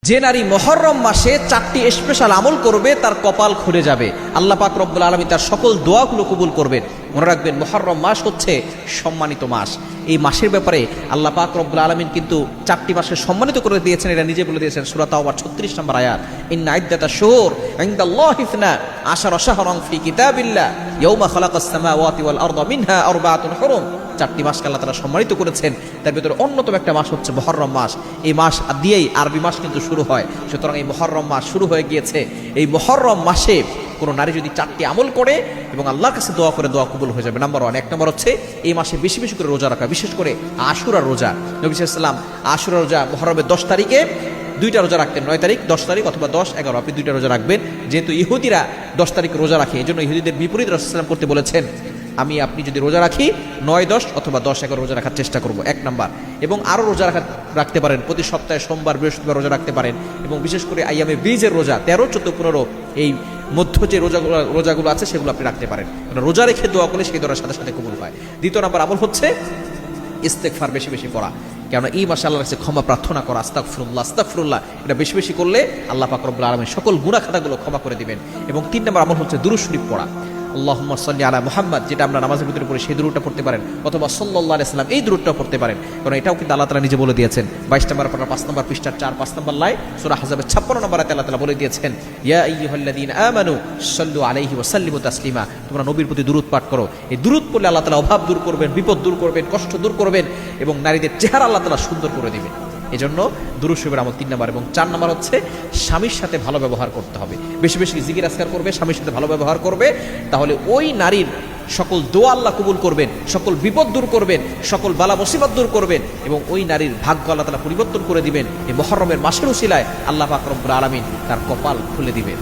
যে নারী মুহররম মাসে 4টি স্পেশাল আমল করবে তার কপাল খুলে যাবে, আল্লাহ পাক রব্বুল আলামিন তার সকল দোয়াগুলো কবুল করবেন। মনে রাখবেন, মুহররম মাস হচ্ছে সম্মানিত মাস। এই মাসের ব্যাপারে আল্লাহ পাক রব্বুল আলামিন কিন্তু 4টি মাসে সম্মানিত করে দিয়েছেন, এটা নিজে বলে দিয়েছেন সূরা তাওবা 36 নম্বর আয়াত, ইন্না ইদ্দাতাশ শুহুর ইনদাল্লাহি 12 শাহরান ফি কিতাবিল্লাহ ইয়াওমা খালাকাস সামাওয়াতি ওয়াল আরদা মিনহা আরবাআতুন হুরুম। 4টি মাসকে আল্লাহ তাআলা সম্মানিত করেছেন, তার ভিতরে অন্যতম একটা মাস হচ্ছে মুহররম মাস। এই মাস দিয়েই আরবি মাস কিন্তু শুরু হয়, সুতরাং এই মুহররম মাস শুরু হয়ে গিয়েছে। এই মুহররম মাসে কোনো নারী যদি 4টি আমল করে এবং আল্লাহর কাছে দোয়া করে, দোয়া কবুল হয়ে যাবে। নাম্বার 1, 1 নম্বর হচ্ছে এই মাসে বেশি বেশি করে রোজা রাখা, বিশেষ করে আশুরার রোজা। নবী সাল্লাল্লাহু আলাইহি ওয়াসাল্লাম আশুরার রোজা মুহররমের 10 তারিখে 2টা রোজা রাখতেন, 9 তারিখ 10 তারিখ অথবা 10, 11, আপনি 2টা রোজা রাখবেন। যেহেতু ইহুদিরা 10 তারিখ রোজা রাখে, এই জন্য ইহুদিদের বিপরীত রাসূল সাল্লাল্লাহু আলাইহি ওয়াসাল্লাম করতে বলেছেন। আপনি যদি রোজা রাখি 9, 10 অথবা 10, 11 রোজা রাখার চেষ্টা করব, 1 নাম্বার। এবং আরও রোজা রাখতে পারেন, প্রতি সপ্তাহে সোমবার বৃহস্পতিবার রোজা রাখতে পারেন। এবং বিশেষ করে আইয়ামে বীজের রোজা 13, 14, 15 এই মধ্য যে রোজাগুলো আছে সেগুলো আপনি রাখতে পারেন। রোজা রেখে দোয়া করলে সেই দোয়ার সাথে সাথে কবুল হয়। 2 নাম্বার আমল হচ্ছে ইস্তেগফার বেশি বেশি পড়া, কেননা এই মাসে আল্লাহর কাছে ক্ষমা প্রার্থনা করা, আস্তাগফিরুল্লাহ আস্তাগফিরুল্লাহ, এটা বেশি বেশি করলে আল্লাহ পাক রব্বুল আলামিন সকল গুনাহ খাতাগুলো ক্ষমা করে দিবেন। এবং 3 নম্বর আমল হচ্ছে দুরূদ শরীফ পড়া, আল্লাহুম্মা সাল্লি আলা মুহাম্মাদ, যেটা আমরা নামাজের ভিতরে পড়ি সেই দুরূদটা পড়তে পারেন, অথবা সাল্লাল্লাহু আলাইহি ওয়াসাল্লাম এই দুরূদটা পড়তে পারেন, কারণ এটাও কিন্তু আল্লাহ তাআলা নিজে বলে দিয়েছেন। 22 নম্বর পারা 5 নম্বর পৃষ্ঠার 4-5 নম্বর লাইন সূরা আহজাবের 56 নম্বর আয়াতে আল্লাহ তাআলা বলে দিয়েছেন, ইয়া আইয়ুহাল্লাযীনা আমানু সাল্লু আলাইহি ওয়া সাল্লিমু তাসলিমা, তোমরা নবীর প্রতি দুরূদ পাঠ করো। এই দুরূদ পড়লে আল্লাহ তাআলা অভাব দূর করবেন, বিপদ দূর করবেন, কষ্ট দূর করবেন এবং নারীদের চেহারা আল্লাহ তাআলা সুন্দর করে দিবেন। এজন্য দুরূদ শরীফের আমল 3 নম্বর। এবং 4 নম্বর হচ্ছে স্বামীর সাথে ভালো ব্যবহার করতে হবে, বেশি বেশি জিকির আজকার করবে, স্বামীর সাথে ভালো ব্যবহার করবে, তাহলে ওই নারীর সকল দোয়া আল্লাহ কবুল করবেন, সকল বিপদ দূর করবেন, সকল বালা মুসিবত দূর করবেন এবং ওই নারীর ভাগ্য আল্লাহ তাআলা পরিবর্তন করে দিবেন। এই মুহররমের মাসের উসিলায় আল্লাহ পাক রব্বুল আলামিন তার কপাল খুলে দিবেন।